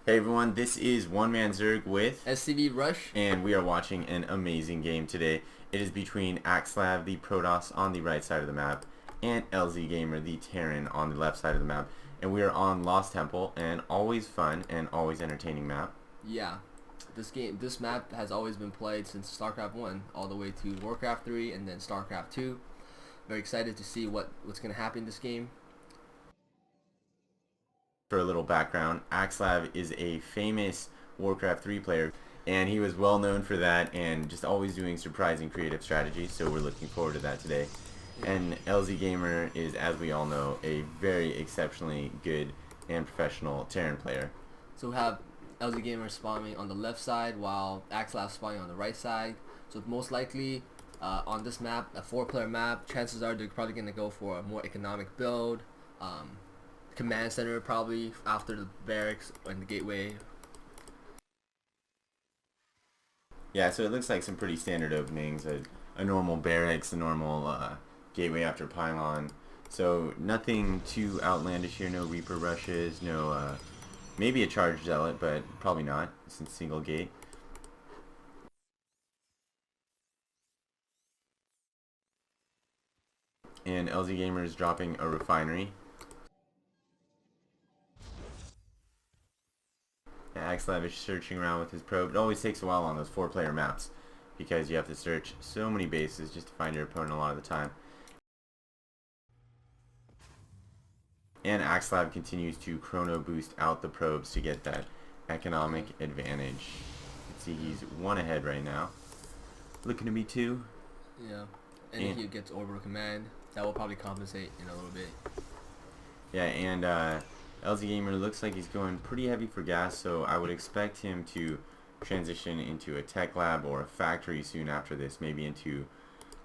Hey everyone, this is One Man Zerg with SCV Rush. and we are watching an amazing game today. It is between Axslav, the Protoss, on the right side of the map, and LZGamer, the Terran, on the left side of the map. And we are on Lost Temple, and always fun and always entertaining map. Yeah, this map has always been played since StarCraft 1 all the way to Warcraft 3 and then StarCraft 2. Very excited to see what's going to happen in this game. For a little background, Axslav is a famous Warcraft 3 player, and he was well known for that and just always doing surprising creative strategies, so we're looking forward to that today. And LZGamer is, as we all know, a very exceptionally good and professional Terran player. So we have LZGamer spawning on the left side while Axslav spawning on the right side. So most likely on this map, a 4-player map, chances are they're probably going to go for a more economic build. Command center probably after the barracks and the gateway. Yeah, so it looks like some pretty standard openings, a normal barracks, a normal gateway after pylon. So nothing too outlandish here, no Reaper rushes, no maybe a charged zealot, but probably not since single gate. And LZGamer is dropping a refinery. Axslav is searching around with his probe. It always takes a while on those 4-player maps because you have to search so many bases just to find your opponent a lot of the time. And Axslav continues to chrono boost out the probes to get that economic advantage. You can see he's 1 ahead right now. Looking to be 2. Yeah, and he gets orbital command. That will probably compensate in a little bit. Yeah, and LZGamer looks like he's going pretty heavy for gas, so I would expect him to transition into a tech lab or a factory soon after this, maybe into,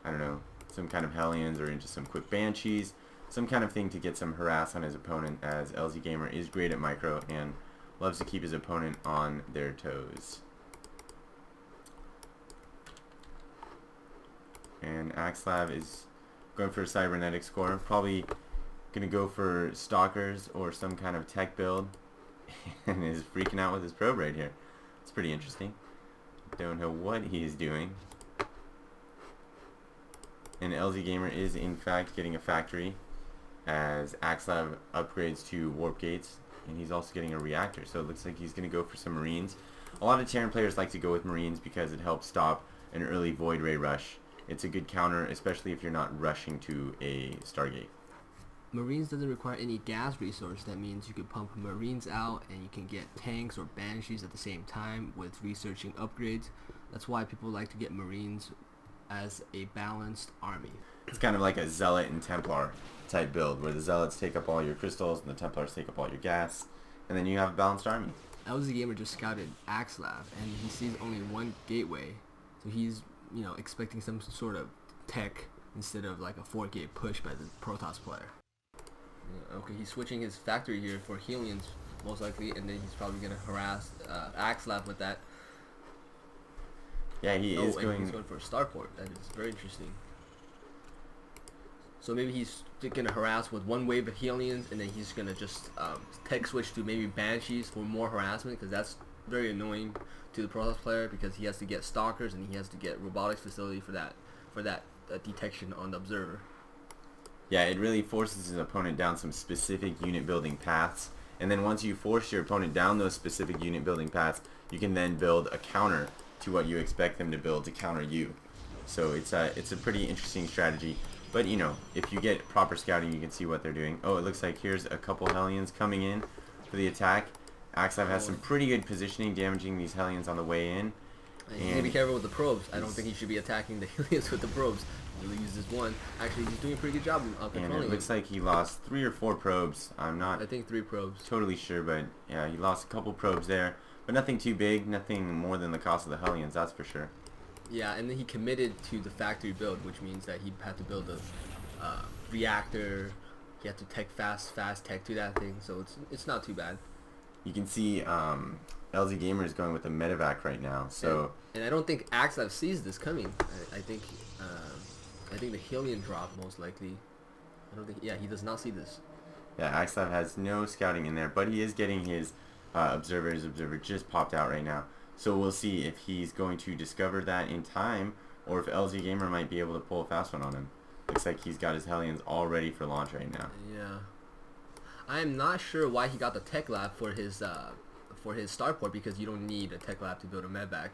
I don't know, some kind of Hellions or into some quick Banshees, some kind of thing to get some harass on his opponent, as LZGamer is great at micro and loves to keep his opponent on their toes. And Axslav is going for a cybernetic score, probably gonna go for stalkers or some kind of tech build, and is freaking out with his probe right here. It's pretty interesting. Don't know what he is doing. And LZGamer is in fact getting a factory as Axslav upgrades to warp gates, and he's also getting a reactor, so it looks like he's gonna go for some Marines. A lot of Terran players like to go with Marines because it helps stop an early Void Ray rush. It's a good counter, especially if you're not rushing to a Stargate. Marines doesn't require any gas resource. That means you could pump Marines out and you can get tanks or Banshees at the same time with researching upgrades. That's why people like to get Marines as a balanced army. It's kind of like a Zealot and Templar type build where the Zealots take up all your crystals and the Templars take up all your gas, and then you have a balanced army. LZGamer just scouted Axslav and he sees only 1 gateway, so he's expecting some sort of tech instead of like a 4-gate push by the Protoss player. Okay, he's switching his factory here for Hellions, most likely, and then he's probably going to harass Axslav with that. Yeah, he's going for a starport. That is very interesting. So maybe he's going to harass with 1 wave of Hellions, and then he's going to just tech switch to maybe Banshees for more harassment, because that's very annoying to the Protoss player, because he has to get stalkers and he has to get robotics facility for that detection on the observer. Yeah, it really forces his opponent down some specific unit building paths, and then once you force your opponent down those specific unit building paths, you can then build a counter to what you expect them to build to counter you. So it's a pretty interesting strategy, but if you get proper scouting, you can see what they're doing. Oh, it looks like here's a couple Hellions coming in for the attack. Axslav has some pretty good positioning, damaging these Hellions on the way in. And you need to be careful with the probes. I don't think he should be attacking the Hellions with the probes. He really uses 1. Actually, he's doing a pretty good job of controlling and it looks like he lost 3 or 4 probes. I think 3 probes. Totally sure, but yeah, he lost a couple probes there. But nothing too big, nothing more than the cost of the Hellions, that's for sure. Yeah, and then he committed to the factory build, which means that he had to build a reactor. He had to tech fast tech to that thing, so it's not too bad. You can see LZGamer is going with the medevac right now, so... And I don't think Axslav sees this coming. I think the Hellion drop, most likely. I don't think... Yeah, he does not see this. Yeah, Axslav has no scouting in there, but he is getting his observer. His observer just popped out right now. So we'll see if he's going to discover that in time, or if LZGamer might be able to pull a fast one on him. Looks like he's got his Hellions all ready for launch right now. Yeah. I am not sure why he got the tech lab for his starport, because you don't need a tech lab to build a medvac.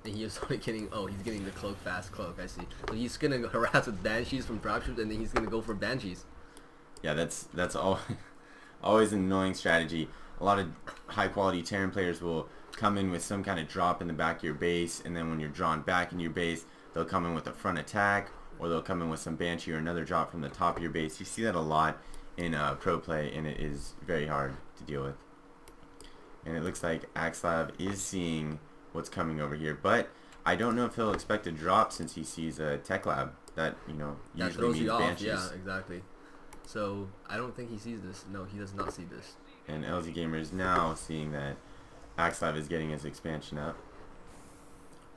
And he is only getting, he's getting the cloak, fast cloak, I see. So he's going to harass with banshees from dropships, and then he's going to go for banshees. Yeah, that's all, always an annoying strategy. A lot of high quality Terran players will come in with some kind of drop in the back of your base, and then when you're drawn back in your base, they'll come in with a front attack, or they'll come in with some banshee or another drop from the top of your base. You see that a lot in pro play, and it is very hard to deal with. And it looks like Axslav is seeing what's coming over here, but I don't know if he'll expect a drop since he sees a tech lab that, you know, that usually throws means you off. banshees. Yeah, exactly. So I don't think he sees this. No, he does not see this. And LZGamer is now seeing that Axslav is getting his expansion up,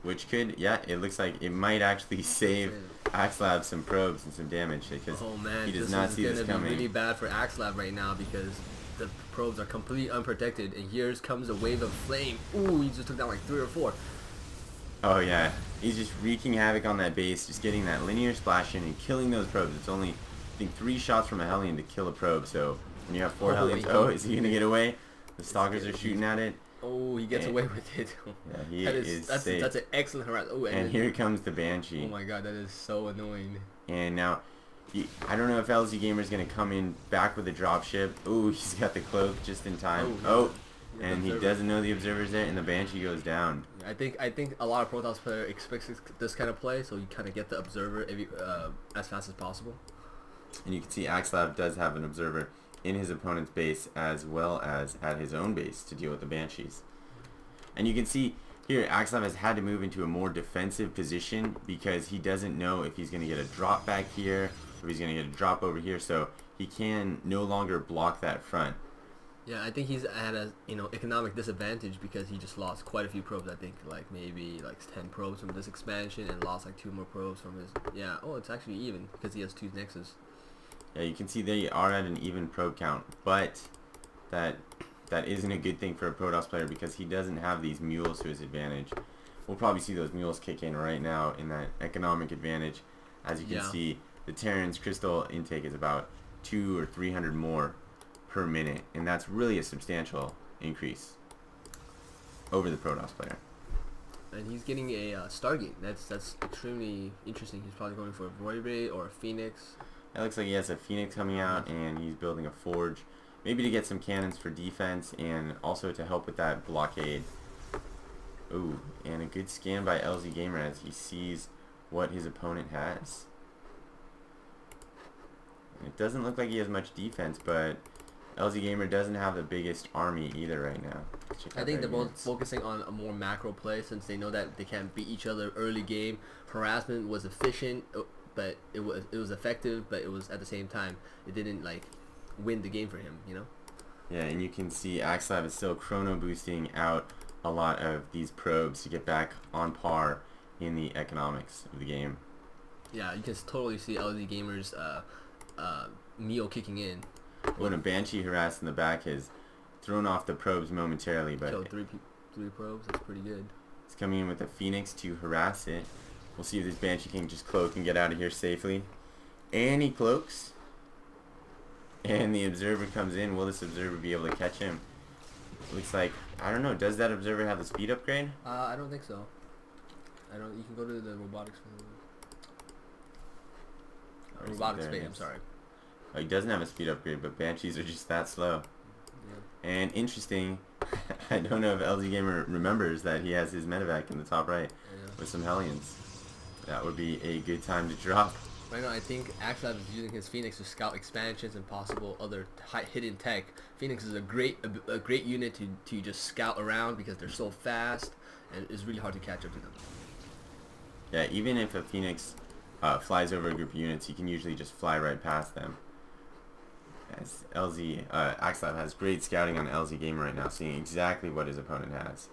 which could, yeah, it looks like it might actually save Axslav some probes and some damage, because he does not see this coming. This is going to be really bad for Axslav right now, because the probes are completely unprotected, and here comes a wave of flame. Ooh, he just took down like 3 or 4. Oh yeah, he's just wreaking havoc on that base, just getting that linear splash in and killing those probes. It's only, I think, 3 shots from a Hellion to kill a probe, so when you have 4 Hellions, is he going to get away? The Stalkers are shooting at it. Oh, he gets away with it. Yeah, he is safe. That's an excellent harassment. Oh, and here comes the Banshee. Oh my god, that is so annoying. And now, I don't know if LZGamer is going to come in back with a dropship. Ooh, he's got the cloak just in time. And he doesn't know the observer's there, and the Banshee goes down. I think a lot of Protoss player expects this kind of play, so you kind of get the observer as fast as possible. And you can see Axslav does have an observer in his opponent's base as well as at his own base to deal with the Banshees. And you can see here Axslav has had to move into a more defensive position because he doesn't know if he's going to get a drop back here, or if he's going to get a drop over here, so he can no longer block that front. Yeah, I think he's at a economic disadvantage because he just lost quite a few probes. I think maybe 10 probes from this expansion, and lost 2 more probes from his. Yeah. Oh, it's actually even because he has 2 nexus. Yeah, you can see they are at an even probe count, but that isn't a good thing for a Protoss player because he doesn't have these mules to his advantage. We'll probably see those mules kick in right now in that economic advantage. As you can see, the Terran's crystal intake is about 200 or 300 more per minute, and that's really a substantial increase over the Protoss player. And he's getting a Stargate. That's extremely interesting. He's probably going for a Void Ray or a Phoenix. It looks like he has a Phoenix coming out, and he's building a Forge, maybe to get some cannons for defense and also to help with that blockade. Ooh, and a good scan by LZGamer as he sees what his opponent has. It doesn't look like he has much defense, but LZGamer doesn't have the biggest army either right now. I think they're both focusing on a more macro play since they know that they can't beat each other early game. Harassment was efficient, but it was effective, but it was at the same time it didn't win the game for him, Yeah, and you can see Axslav is still chrono boosting out a lot of these probes to get back on par in the economics of the game. Yeah, you can totally see LZGamer's meal kicking in. When a Banshee harass in the back has thrown off the probes momentarily, but killed 3 probes. That's pretty good. He's coming in with a Phoenix to harass it. We'll see if this Banshee can just cloak and get out of here safely. And he cloaks. And the observer comes in. Will this observer be able to catch him? Looks like, I don't know, does that observer have the speed upgrade? I don't think so. You can go to the robotics. Robotics space, I'm sorry. Oh, he doesn't have a speed upgrade, but Banshees are just that slow. Yeah. And interesting, I don't know if LZGamer remembers that he has his medevac in the top right with some Hellions. That would be a good time to drop. Right now, I think Axslav is using his Phoenix to scout expansions and possible other hidden tech. Phoenix is a great unit to just scout around because they're so fast, and it's really hard to catch up to them. Yeah, even if a Phoenix flies over a group of units, you can usually just fly right past them. As Axslav has great scouting on LZGamer right now, seeing exactly what his opponent has.